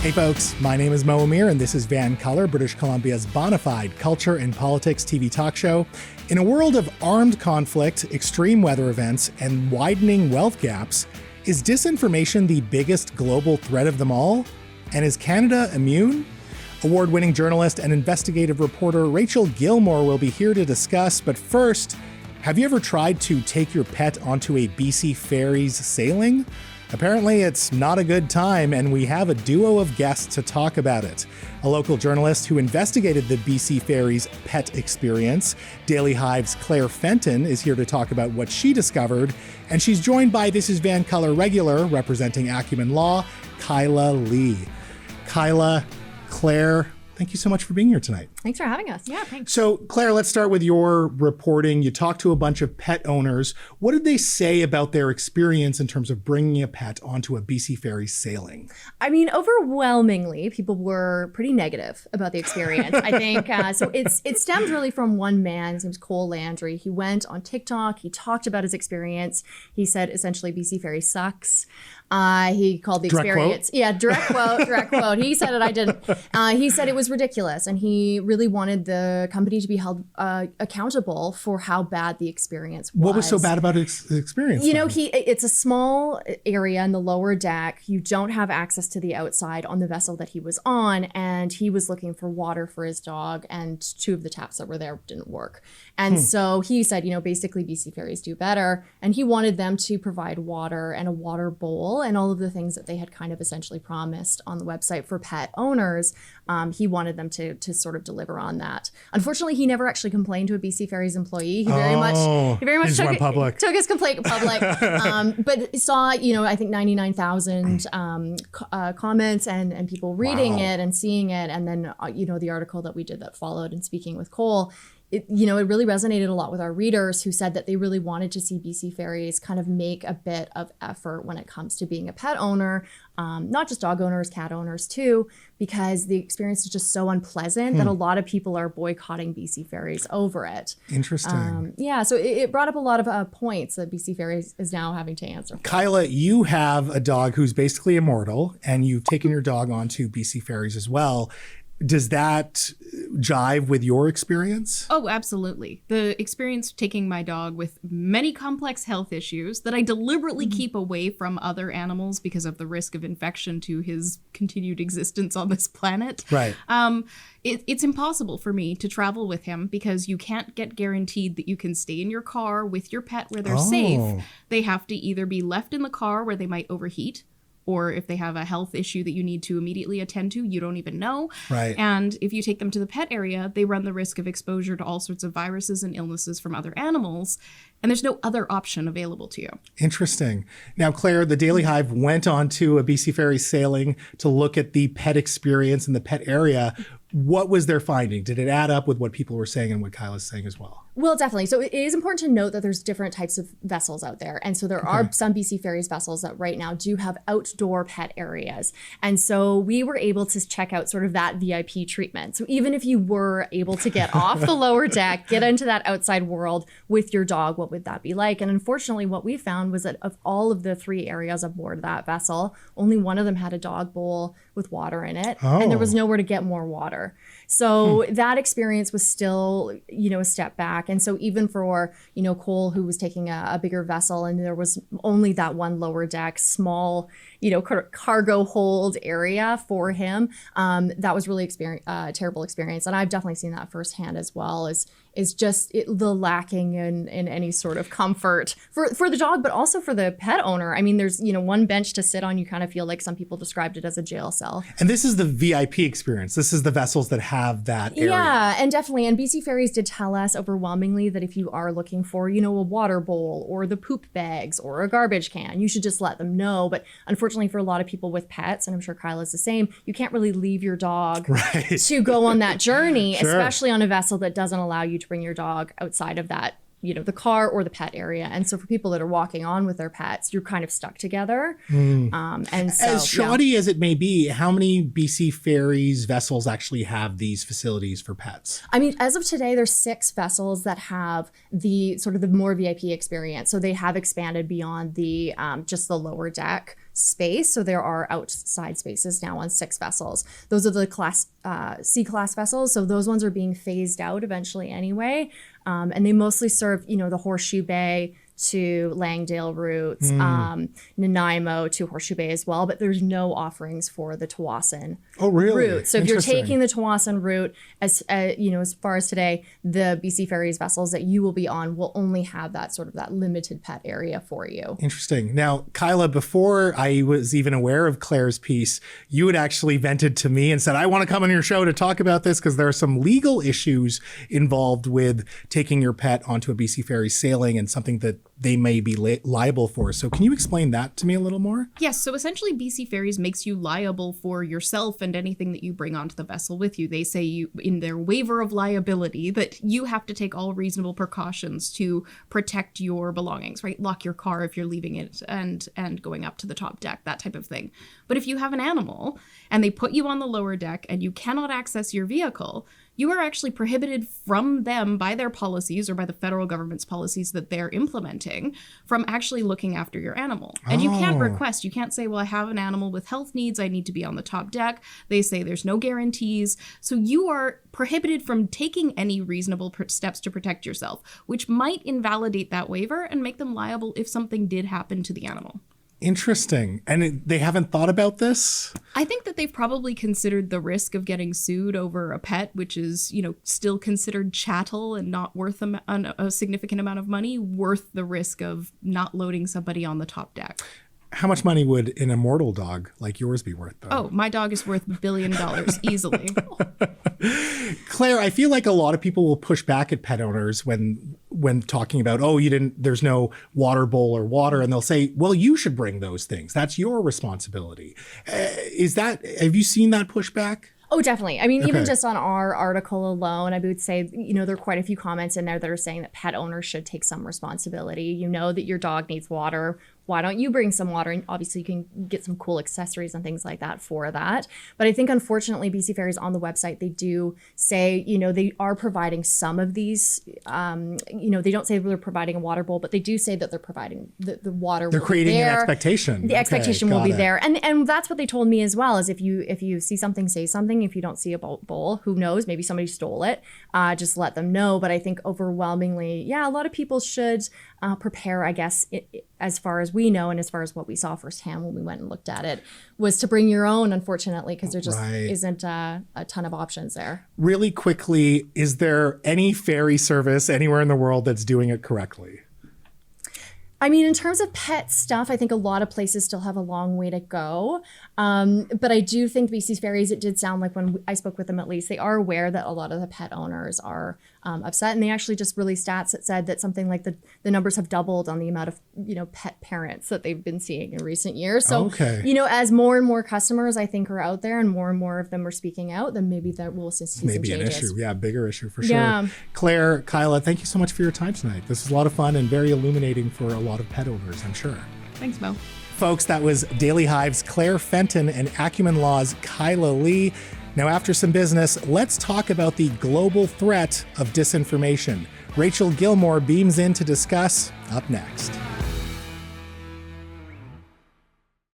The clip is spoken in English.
Hey folks, my name is Mo Amir and this is VANCOLOUR, British Columbia's bona fide culture and politics TV talk show. In a world of armed conflict, extreme weather events, and widening wealth gaps, is disinformation the biggest global threat of them all? And is Canada immune? Award-winning journalist and investigative reporter Rachel Gilmore will be here to discuss, but first, have you ever tried to take your pet onto a BC Ferries sailing? Apparently, it's not a good time, and we have a duo of guests to talk about it. A local journalist who investigated the BC Ferries pet experience, Daily Hive's Claire Fenton, is here to talk about what she discovered, and she's joined by This Is VANCOLOUR regular, representing Acumen Law, Kyla Lee. Kyla, Claire, thank you so much for being here tonight. Thanks for having us. Yeah, thanks. So, Claire, let's start with your reporting. You talked to a bunch of pet owners. What did they say about their experience in terms of bringing a pet onto a BC Ferry sailing? I mean, overwhelmingly, people were pretty negative about the experience. I think so. It stemmed really from one man. His name's Cole Landry. He went on TikTok. He talked about his experience. He said essentially BC Ferry sucks. He called the experience. Direct quote. He said it. I didn't. He said it was ridiculous, and he really wanted the company to be held accountable for how bad the experience was. What was so bad about his experience? You know, it's a small area in the lower deck. You don't have access to the outside on the vessel that he was on, and he was looking for water for his dog, and two of the taps that were there didn't work. And so he said, basically BC Ferries do better, and he wanted them to provide water and a water bowl and all of the things that they had kind of essentially promised on the website for pet owners. He wanted them to sort of deliver on that. Unfortunately, he never actually complained to a BC Ferries employee. He very much took his complaint public, but saw, I think 99,000 comments and people reading it and seeing it. And then, the article that we did that followed and speaking with Cole, it really resonated a lot with our readers who said that they really wanted to see BC Ferries kind of make a bit of effort when it comes to being a pet owner, not just dog owners, cat owners too, because the experience is just so unpleasant that a lot of people are boycotting BC Ferries over it. Interesting. So it brought up a lot of points that BC Ferries is now having to answer for. Kyla, you have a dog who's basically immortal, and you've taken your dog onto BC Ferries as well. Does that jive with your experience? Oh, absolutely. The experience taking my dog with many complex health issues that I deliberately keep away from other animals because of the risk of infection to his continued existence on this planet. Right. It's impossible for me to travel with him because you can't get guaranteed that you can stay in your car with your pet where they're safe. They have to either be left in the car where they might overheat, or if they have a health issue that you need to immediately attend to, you don't even know. Right. And if you take them to the pet area, they run the risk of exposure to all sorts of viruses and illnesses from other animals. And there's no other option available to you. Interesting. Now, Claire, the Daily Hive went on to a BC Ferry sailing to look at the pet experience in the pet area. What was their finding? Did it add up with what people were saying and what Kyla's saying as well? Well, definitely. So it is important to note that there's different types of vessels out there. And so there are some BC Ferries vessels that right now do have outdoor pet areas. And so we were able to check out sort of that VIP treatment. So even if you were able to get off the lower deck, get into that outside world with your dog, what would that be like? And unfortunately, what we found was that of all of the 3 areas aboard that vessel, only one of them had a dog bowl with water in it. And there was nowhere to get more water. So that experience was still, a step back. And so even for, Cole, who was taking a bigger vessel and there was only that one lower deck, small, cargo hold area for him, that was really a terrible experience. And I've definitely seen that firsthand as well, is just the lacking in any sort of comfort for the dog, but also for the pet owner. I mean, there's, one bench to sit on. You kind of feel like some people described it as a jail cell. And this is the VIP experience. This is the vessels that have that area. Yeah, and definitely. And BC Ferries did tell us overwhelmingly that if you are looking for, a water bowl or the poop bags or a garbage can, you should just let them know. But unfortunately, for a lot of people with pets, and I'm sure Kyla's the same, you can't really leave your dog to go on that journey, especially on a vessel that doesn't allow you to bring your dog outside of that the car or the pet area. And so for people that are walking on with their pets, you're kind of stuck together. And so, as shoddy as it may be, how many BC Ferries vessels actually have these facilities for pets? I mean, as of today, there's 6 vessels that have the sort of the more VIP experience. So they have expanded beyond the just the lower deck space. So there are outside spaces now on 6 vessels. Those are the class C-class vessels. So those ones are being phased out eventually anyway. And they mostly serve, the Horseshoe Bay to Langdale routes, Nanaimo to Horseshoe Bay as well, but there's no offerings for the Tawasin route. So if you're taking the Tawasin route, as far as today, the BC Ferries vessels that you will be on will only have that sort of that limited pet area for you. Interesting. Now, Kyla, before I was even aware of Claire's piece, you had actually vented to me and said, I want to come on your show to talk about this because there are some legal issues involved with taking your pet onto a BC Ferry sailing and something that they may be liable for. So can you explain that to me a little more? Yes. So essentially BC Ferries makes you liable for yourself and anything that you bring onto the vessel with you. They say you in their waiver of liability that you have to take all reasonable precautions to protect your belongings, right? Lock your car if you're leaving it and going up to the top deck, that type of thing. But if you have an animal and they put you on the lower deck and you cannot access your vehicle, you are actually prohibited from them by their policies or by the federal government's policies that they're implementing from actually looking after your animal. And you can't request, you can't say, well, I have an animal with health needs, I need to be on the top deck. They say there's no guarantees. So you are prohibited from taking any reasonable steps to protect yourself, which might invalidate that waiver and make them liable if something did happen to the animal. Interesting. And they haven't thought about this? I think that they've probably considered the risk of getting sued over a pet, which is, still considered chattel and not worth a significant amount of money, worth the risk of not loading somebody on the top deck. How much money would an immortal dog like yours be worth, though? Oh, my dog is worth $1 billion easily. Claire, I feel like a lot of people will push back at pet owners when talking about, there's no water bowl or water, and they'll say, well, you should bring those things. That's your responsibility. Have you seen that pushback? Oh, definitely. I mean, even just on our article alone, I would say, there are quite a few comments in there that are saying that pet owners should take some responsibility. You know that your dog needs water. Why don't you bring some water? And obviously you can get some cool accessories and things like that for that. But I think unfortunately BC Ferries on the website, they do say, they are providing some of these, they don't say they're providing a water bowl, but they do say that they're providing the water. They're creating an expectation. The expectation will be there. And that's what they told me as well, is if you see something, say something. If you don't see a bowl, who knows? Maybe somebody stole it. Just let them know. But I think overwhelmingly, a lot of people should prepare, I guess, as far as we know and as far as what we saw firsthand when we went and looked at it, was to bring your own, unfortunately, because there just isn't a ton of options there. Really quickly, is there any ferry service anywhere in the world that's doing it correctly? I mean, in terms of pet stuff, I think a lot of places still have a long way to go. But I do think BC Ferries, it did sound like when I spoke with them, at least, they are aware that a lot of the pet owners are upset. And they actually just released stats that said that something like the numbers have doubled on the amount of, pet parents that they've been seeing in recent years. So, as more and more customers, I think, are out there and more of them are speaking out, then maybe that will see some changes. Maybe an issue. Yeah, bigger issue for sure. Claire, Kyla, thank you so much for your time tonight. This was a lot of fun and very illuminating for a lot of pet owners, I'm sure. Thanks, Mo. Folks, that was Daily Hive's Claire Fenton and Acumen Law's Kyla Lee. Now, after some business, let's talk about the global threat of disinformation. Rachel Gilmore beams in to discuss up next.